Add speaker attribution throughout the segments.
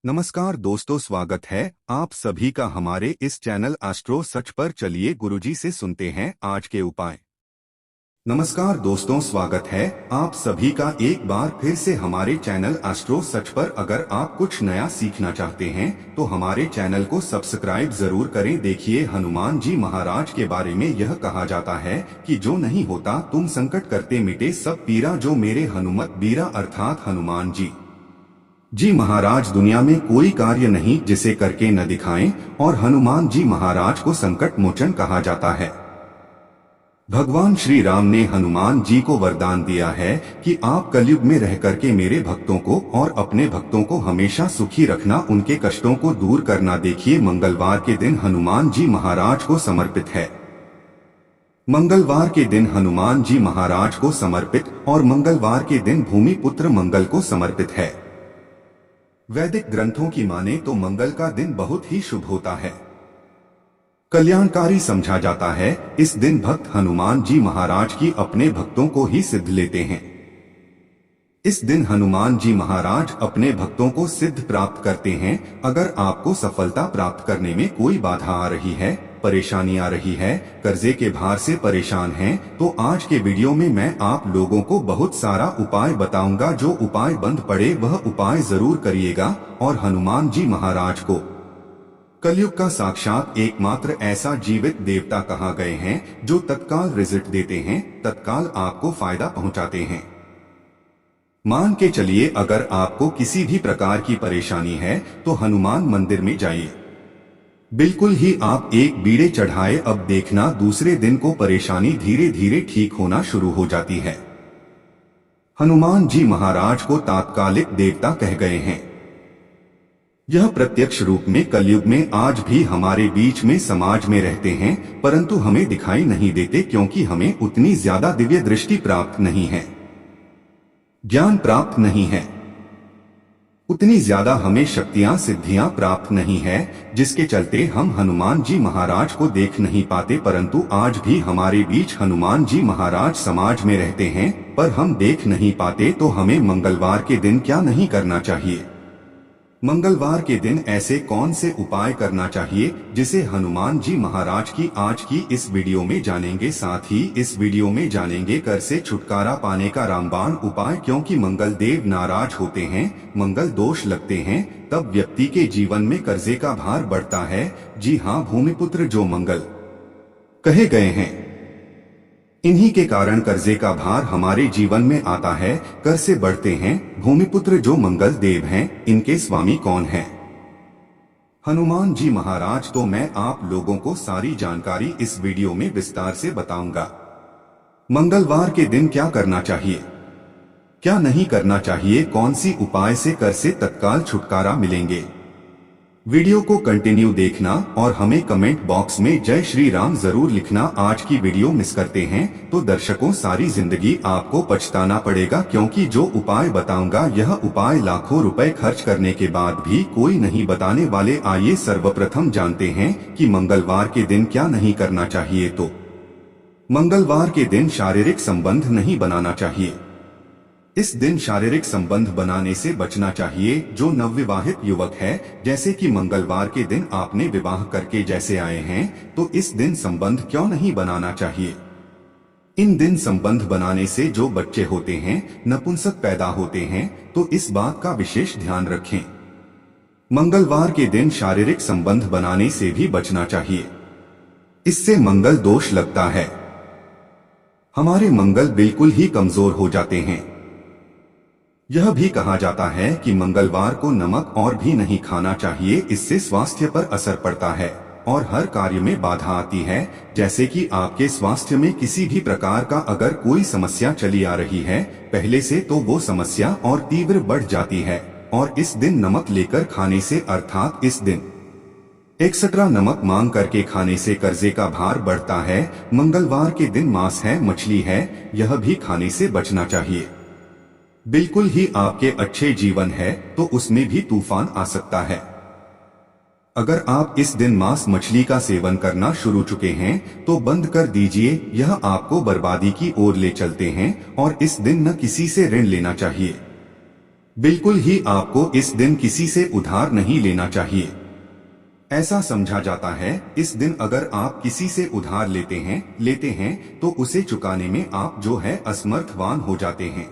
Speaker 1: नमस्कार दोस्तों, स्वागत है आप सभी का हमारे इस चैनल एस्ट्रो सच पर। चलिए गुरुजी से सुनते हैं आज के उपाय। नमस्कार दोस्तों, स्वागत है आप सभी का एक बार फिर से हमारे चैनल एस्ट्रो सच पर। अगर आप कुछ नया सीखना चाहते हैं तो हमारे चैनल को सब्सक्राइब जरूर करें। देखिए, हनुमान जी महाराज के बारे में यह कहा जाता है कि जो नहीं होता तुम संकट करते मिटे सब पीरा, जो मेरे हनुमत बीरा अर्थात हनुमान जी महाराज दुनिया में कोई कार्य नहीं जिसे करके न दिखाएं, और हनुमान जी महाराज को संकट मोचन कहा जाता है। भगवान श्री राम ने हनुमान जी को वरदान दिया है कि आप कलयुग में रह करके मेरे भक्तों को और अपने भक्तों को हमेशा सुखी रखना, उनके कष्टों को दूर करना। देखिए, मंगलवार के दिन हनुमान जी महाराज को समर्पित है। मंगलवार के दिन हनुमान जी महाराज को समर्पित और मंगलवार के दिन भूमिपुत्र मंगल को समर्पित है। वैदिक ग्रंथों की माने तो मंगल का दिन बहुत ही शुभ होता है, कल्याणकारी समझा जाता है। इस दिन भक्त हनुमान जी महाराज की अपने भक्तों को ही सिद्ध लेते हैं। इस दिन हनुमान जी महाराज अपने भक्तों को सिद्ध प्राप्त करते हैं। अगर आपको सफलता प्राप्त करने में कोई बाधा आ रही है, परेशानी आ रही है, कर्जे के भार से परेशान हैं, तो आज के वीडियो में मैं आप लोगों को बहुत सारा उपाय बताऊंगा। जो उपाय बंद पड़े वह उपाय जरूर करिएगा। और हनुमान जी महाराज को कलयुग का साक्षात एकमात्र ऐसा जीवित देवता कहा गए हैं जो तत्काल रिजल्ट देते हैं, तत्काल आपको फायदा पहुंचाते हैं। मान के चलिए, अगर आपको किसी भी प्रकार की परेशानी है तो हनुमान मंदिर में जाइए। बिल्कुल ही आप एक बीड़े चढ़ाए, अब देखना दूसरे दिन को परेशानी धीरे धीरे ठीक होना शुरू हो जाती है। हनुमान जी महाराज को तात्कालिक देवता कह गए हैं। यह प्रत्यक्ष रूप में कलयुग में आज भी हमारे बीच में समाज में रहते हैं, परंतु हमें दिखाई नहीं देते क्योंकि हमें उतनी ज्यादा दिव्य दृष्टि प्राप्त नहीं है, ज्ञान प्राप्त नहीं है, उतनी ज्यादा हमें शक्तियां सिद्धियां प्राप्त नहीं है, जिसके चलते हम हनुमान जी महाराज को देख नहीं पाते। परंतु आज भी हमारे बीच हनुमान जी महाराज समाज में रहते हैं, पर हम देख नहीं पाते। तो हमें मंगलवार के दिन क्या नहीं करना चाहिए? मंगलवार के दिन ऐसे कौन से उपाय करना चाहिए जिसे हनुमान जी महाराज की आज की इस वीडियो में जानेंगे। साथ ही इस वीडियो में जानेंगे कर से छुटकारा पाने का रामबाण उपाय, क्योंकि मंगल देव नाराज होते हैं, मंगल दोष लगते हैं, तब व्यक्ति के जीवन में कर्जे का भार बढ़ता है। जी हाँ, भूमिपुत्र जो मंगल कहे गए हैं, इन्हीं के कारण कर्जे का भार हमारे जीवन में आता है, कर से बढ़ते हैं। भूमिपुत्र जो मंगल देव हैं, इनके स्वामी कौन हैं? हनुमान जी महाराज। तो मैं आप लोगों को सारी जानकारी इस वीडियो में विस्तार से बताऊंगा। मंगलवार के दिन क्या करना चाहिए, क्या नहीं करना चाहिए, कौन सी उपाय से कर से तत्काल छुटकारा मिलेंगे। वीडियो को कंटिन्यू देखना और हमें कमेंट बॉक्स में जय श्री राम जरूर लिखना। आज की वीडियो मिस करते हैं तो दर्शकों सारी जिंदगी आपको पछताना पड़ेगा, क्योंकि जो उपाय बताऊंगा यह उपाय लाखों रुपए खर्च करने के बाद भी कोई नहीं बताने वाले। आइए सर्वप्रथम जानते हैं कि मंगलवार के दिन क्या नहीं करना चाहिए। तो मंगलवार के दिन शारीरिक संबंध नहीं बनाना चाहिए। इस दिन शारीरिक संबंध बनाने से बचना चाहिए। जो नवविवाहित युवक है, जैसे कि मंगलवार के दिन आपने विवाह करके जैसे आए हैं, तो इस दिन संबंध क्यों नहीं बनाना चाहिए। इन दिन संबंध बनाने से जो बच्चे होते हैं, नपुंसक पैदा होते हैं, तो इस बात का विशेष ध्यान रखें। मंगलवार के दिन शारीरिक संबंध बनाने से भी बचना चाहिए, इससे मंगल दोष लगता है, हमारे मंगल बिल्कुल ही कमजोर हो जाते हैं। यह भी कहा जाता है कि मंगलवार को नमक और भी नहीं खाना चाहिए, इससे स्वास्थ्य पर असर पड़ता है और हर कार्य में बाधा आती है। जैसे कि आपके स्वास्थ्य में किसी भी प्रकार का अगर कोई समस्या चली आ रही है पहले से, तो वो समस्या और तीव्र बढ़ जाती है। और इस दिन नमक लेकर खाने से, अर्थात इस दिन एक्स्ट्रा नमक मांग करके खाने से कर्जे का भार बढ़ता है। मंगलवार के दिन मांस है, मछली है, यह भी खाने से बचना चाहिए। बिल्कुल ही आपके अच्छे जीवन है तो उसमें भी तूफान आ सकता है। अगर आप इस दिन मांस मछली का सेवन करना शुरू चुके हैं तो बंद कर दीजिए, यह आपको बर्बादी की ओर ले चलते हैं। और इस दिन न किसी से ऋण लेना चाहिए। बिल्कुल ही आपको इस दिन किसी से उधार नहीं लेना चाहिए। ऐसा समझा जाता है इस दिन अगर आप किसी से उधार लेते हैं तो उसे चुकाने में आप जो है असमर्थवान हो जाते हैं।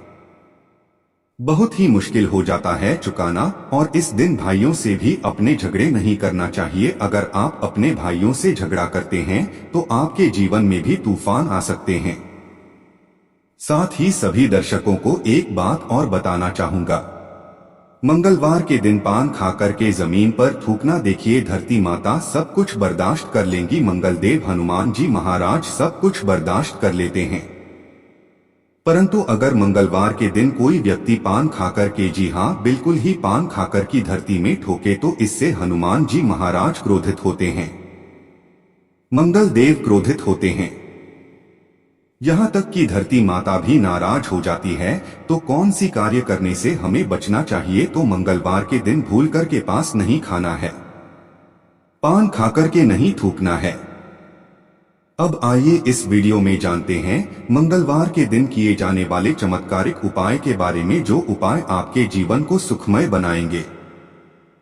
Speaker 1: बहुत ही मुश्किल हो जाता है चुकाना। और इस दिन भाइयों से भी अपने झगड़े नहीं करना चाहिए। अगर आप अपने भाइयों से झगड़ा करते हैं तो आपके जीवन में भी तूफान आ सकते हैं। साथ ही सभी दर्शकों को एक बात और बताना चाहूंगा, मंगलवार के दिन पान खाकर के जमीन पर थूकना, देखिए धरती माता सब कुछ बर्दाश्त कर लेंगी, मंगलदेव हनुमान जी महाराज सब कुछ बर्दाश्त कर लेते हैं। परंतु अगर मंगलवार के दिन कोई व्यक्ति पान खाकर के, जी हाँ बिल्कुल ही पान खाकर की धरती में ठोके तो इससे हनुमान जी महाराज क्रोधित होते हैं, मंगल देव क्रोधित होते हैं। यहाँ तक कि धरती माता भी नाराज हो जाती है। तो कौन सी कार्य करने से हमें बचना चाहिए? तो मंगलवार के दिन भूल कर के पास नहीं खाना है, पान खाकर के नहीं थूकना है। अब आइए इस वीडियो में जानते हैं मंगलवार के दिन किए जाने वाले चमत्कारिक उपाय के बारे में, जो उपाय आपके जीवन को सुखमय बनाएंगे,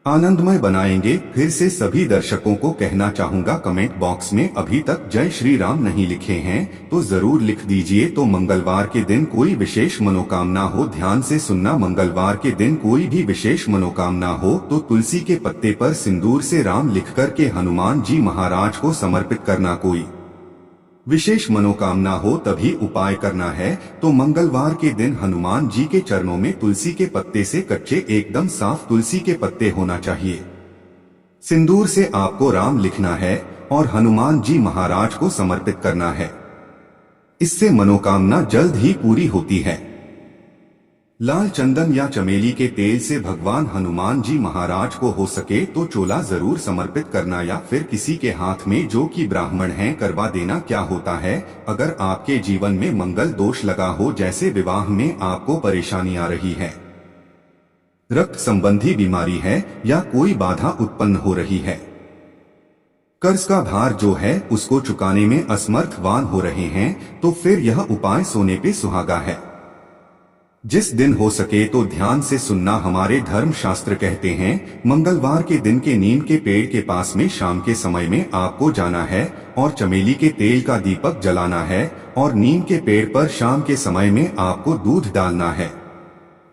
Speaker 1: आनंदमय बनाएंगे। फिर से सभी दर्शकों को कहना चाहूंगा, कमेंट बॉक्स में अभी तक जय श्री राम नहीं लिखे हैं तो जरूर लिख दीजिए। तो मंगलवार के दिन कोई विशेष मनोकामना हो, ध्यान से सुनना, मंगलवार के दिन कोई भी विशेष मनोकामना हो तो तुलसी के पत्ते पर सिंदूर से राम लिख कर के हनुमान जी महाराज को समर्पित करना। कोई विशेष मनोकामना हो तभी उपाय करना है। तो मंगलवार के दिन हनुमान जी के चरणों में तुलसी के पत्ते से, कच्चे एकदम साफ तुलसी के पत्ते होना चाहिए, सिंदूर से आपको राम लिखना है और हनुमान जी महाराज को समर्पित करना है। इससे मनोकामना जल्द ही पूरी होती है। लाल चंदन या चमेली के तेल से भगवान हनुमान जी महाराज को हो सके तो चोला जरूर समर्पित करना, या फिर किसी के हाथ में जो कि ब्राह्मण हैं करवा देना। क्या होता है, अगर आपके जीवन में मंगल दोष लगा हो, जैसे विवाह में आपको परेशानी आ रही है, रक्त संबंधी बीमारी है, या कोई बाधा उत्पन्न हो रही है, कर्ज का भार जो है उसको चुकाने में असमर्थवान हो रहे हैं, तो फिर यह उपाय सोने पे सुहागा है। जिस दिन हो सके तो ध्यान से सुनना, हमारे धर्म शास्त्र कहते हैं मंगलवार के दिन के नीम के पेड़ के पास में शाम के समय में आपको जाना है और चमेली के तेल का दीपक जलाना है, और नीम के पेड़ पर शाम के समय में आपको दूध डालना है।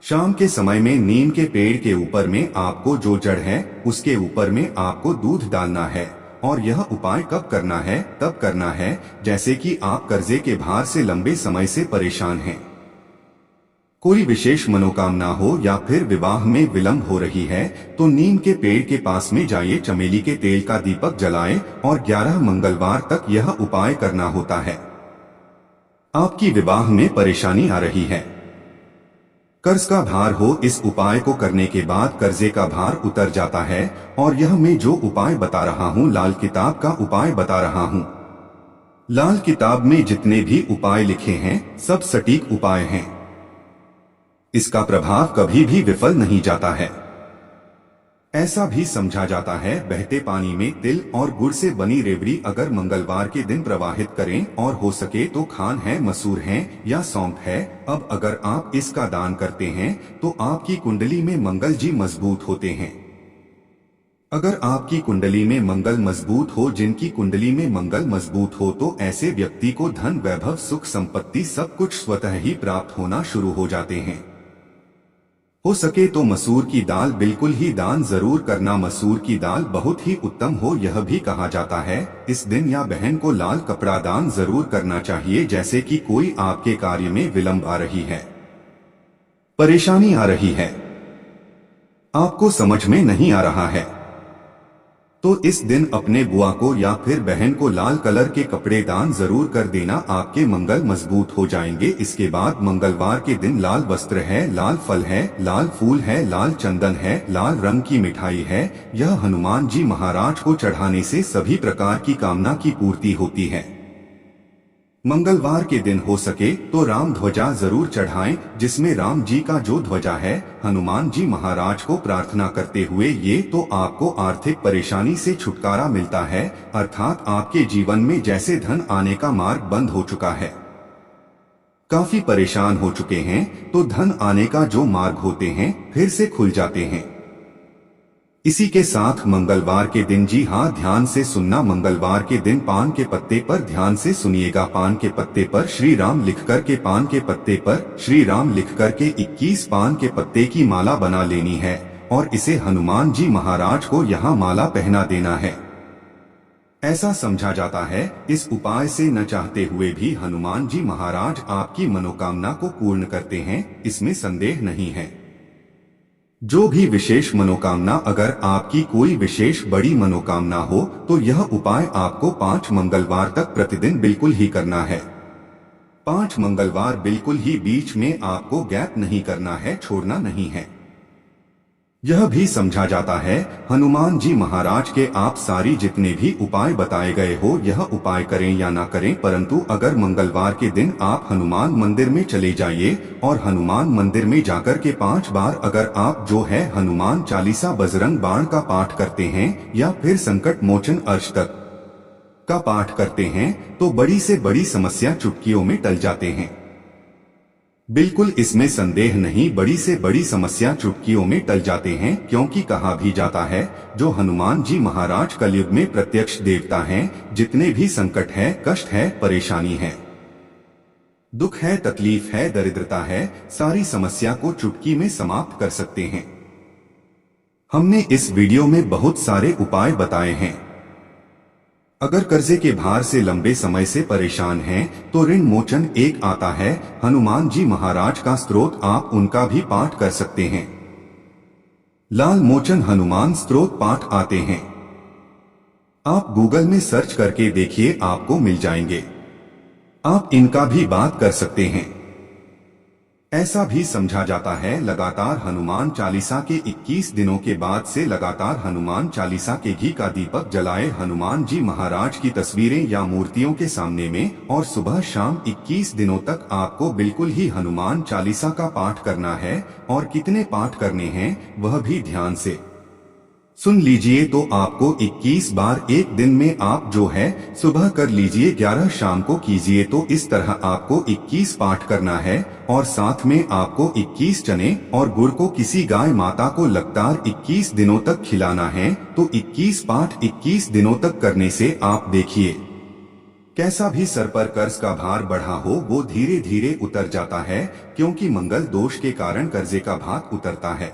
Speaker 1: शाम के समय में नीम के पेड़ के ऊपर में आपको जो जड़ है उसके ऊपर में आपको दूध डालना है। और यह उपाय कब करना है? तब करना है जैसे कि आप कर्जे के भार से लंबे समय से परेशान हैं, कोई विशेष मनोकामना हो, या फिर विवाह में विलंब हो रही है, तो नीम के पेड़ के पास में जाइए, चमेली के तेल का दीपक जलाएं और 11 मंगलवार तक यह उपाय करना होता है। आपकी विवाह में परेशानी आ रही है, कर्ज का भार हो, इस उपाय को करने के बाद कर्जे का भार उतर जाता है। और यह मैं जो उपाय बता रहा हूँ लाल किताब का उपाय बता रहा हूँ। लाल किताब में जितने भी उपाय लिखे हैं सब सटीक उपाय हैं, इसका प्रभाव कभी भी विफल नहीं जाता है। ऐसा भी समझा जाता है बहते पानी में तिल और गुड़ से बनी रेवड़ी अगर मंगलवार के दिन प्रवाहित करें, और हो सके तो खान है, मसूर है या सौंफ है। अब अगर आप इसका दान करते हैं तो आपकी कुंडली में मंगल जी मजबूत होते हैं। अगर आपकी कुंडली में मंगल मजबूत हो, जिनकी कुंडली में मंगल मजबूत हो, तो ऐसे व्यक्ति को धन, वैभव, सुख, संपत्ति सब कुछ स्वतः ही प्राप्त होना शुरू हो जाते हैं। हो सके तो मसूर की दाल बिल्कुल ही दान जरूर करना, मसूर की दाल बहुत ही उत्तम हो। यह भी कहा जाता है इस दिन या बहन को लाल कपड़ा दान जरूर करना चाहिए, जैसे कि कोई आपके कार्य में विलंब आ रही है, परेशानी आ रही है, आपको समझ में नहीं आ रहा है, तो इस दिन अपने बुआ को या फिर बहन को लाल कलर के कपड़े दान जरूर कर देना, आपके मंगल मजबूत हो जाएंगे। इसके बाद मंगलवार के दिन लाल वस्त्र है, लाल फल है, लाल फूल है, लाल चंदन है, लाल रंग की मिठाई है, यह हनुमान जी महाराज को चढ़ाने से सभी प्रकार की कामना की पूर्ति होती है। मंगलवार के दिन हो सके तो राम ध्वजा जरूर चढ़ाएं, जिसमें राम जी का जो ध्वजा है हनुमान जी महाराज को प्रार्थना करते हुए, ये तो आपको आर्थिक परेशानी से छुटकारा मिलता है, अर्थात आपके जीवन में जैसे धन आने का मार्ग बंद हो चुका है, काफी परेशान हो चुके हैं तो धन आने का जो मार्ग होते हैं फिर से खुल जाते हैं। इसी के साथ मंगलवार के दिन, जी हाँ ध्यान से सुनना, मंगलवार के दिन पान के पत्ते पर ध्यान से सुनिएगा, पान के पत्ते पर श्री राम लिखकर के, पान के पत्ते पर श्री राम लिखकर के 21 पान के पत्ते की माला बना लेनी है और इसे हनुमान जी महाराज को यहाँ माला पहना देना है। ऐसा समझा जाता है इस उपाय से न चाहते हुए भी हनुमान जी महाराज आपकी मनोकामना को पूर्ण करते हैं, इसमें संदेह नहीं है। जो भी विशेष मनोकामना, अगर आपकी कोई विशेष बड़ी मनोकामना हो तो यह उपाय आपको 5 मंगलवार तक प्रतिदिन बिल्कुल ही करना है। 5 मंगलवार बिल्कुल ही, बीच में आपको गैप नहीं करना है, छोड़ना नहीं है। यह भी समझा जाता है हनुमान जी महाराज के आप सारी जितने भी उपाय बताए गए हो यह उपाय करें या ना करें, परंतु अगर मंगलवार के दिन आप हनुमान मंदिर में चले जाइए और हनुमान मंदिर में जाकर के 5 बार अगर आप जो है हनुमान चालीसा, बजरंग बाण का पाठ करते हैं या फिर संकट मोचन अष्टक का पाठ करते हैं तो बड़ी से बड़ी समस्या चुटकियों में टल जाते हैं। बिल्कुल इसमें संदेह नहीं, बड़ी से बड़ी समस्या चुटकियों में टल जाते हैं, क्योंकि कहा भी जाता है जो हनुमान जी महाराज कलयुग में प्रत्यक्ष देवता हैं, जितने भी संकट है, कष्ट है, परेशानी है, दुख है, तकलीफ है, दरिद्रता है, सारी समस्या को चुटकी में समाप्त कर सकते हैं। हमने इस वीडियो में बहुत सारे उपाय बताए हैं। अगर कर्जे के भार से लंबे समय से परेशान हैं तो ऋण मोचन एक आता है, हनुमान जी महाराज का स्तोत्र, आप उनका भी पाठ कर सकते हैं। लाल मोचन हनुमान स्तोत्र पाठ आते हैं, आप गूगल में सर्च करके देखिए, आपको मिल जाएंगे, आप इनका भी बात कर सकते हैं। ऐसा भी समझा जाता है लगातार हनुमान चालीसा के 21 दिनों के बाद से लगातार हनुमान चालीसा के घी का दीपक जलाए हनुमान जी महाराज की तस्वीरें या मूर्तियों के सामने में, और सुबह शाम 21 दिनों तक आपको बिल्कुल ही हनुमान चालीसा का पाठ करना है। और कितने पाठ करने हैं वह भी ध्यान से सुन लीजिए। तो आपको 21 बार एक दिन में आप जो है सुबह कर लीजिए, 11 शाम को कीजिए। तो इस तरह आपको 21 पाठ करना है और साथ में आपको 21 चने और गुड़ को किसी गाय माता को लगातार 21 दिनों तक खिलाना है। तो 21 पाठ 21 दिनों तक करने से आप देखिए कैसा भी सर पर कर्ज का भार बढ़ा हो वो धीरे धीरे उतर जाता है, क्योंकि मंगल दोष के कारण कर्जे का भार उतरता है।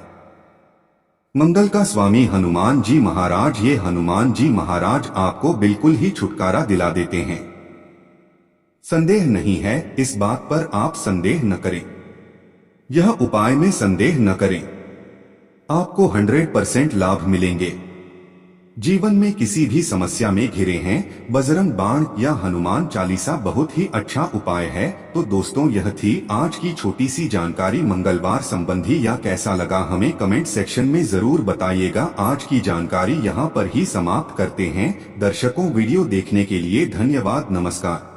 Speaker 1: मंगल का स्वामी हनुमान जी महाराज, ये हनुमान जी महाराज आपको बिल्कुल ही छुटकारा दिला देते हैं। संदेह नहीं है इस बात पर, आप संदेह न करें, यह उपाय में संदेह न करें, आपको 100% लाभ मिलेंगे। जीवन में किसी भी समस्या में घिरे हैं, बजरंग बाण या हनुमान चालीसा बहुत ही अच्छा उपाय है। तो दोस्तों यह थी आज की छोटी सी जानकारी मंगलवार संबंधी, या कैसा लगा हमें कमेंट सेक्शन में जरूर बताइएगा। आज की जानकारी यहाँ पर ही समाप्त करते हैं। दर्शकों वीडियो देखने के लिए धन्यवाद, नमस्कार।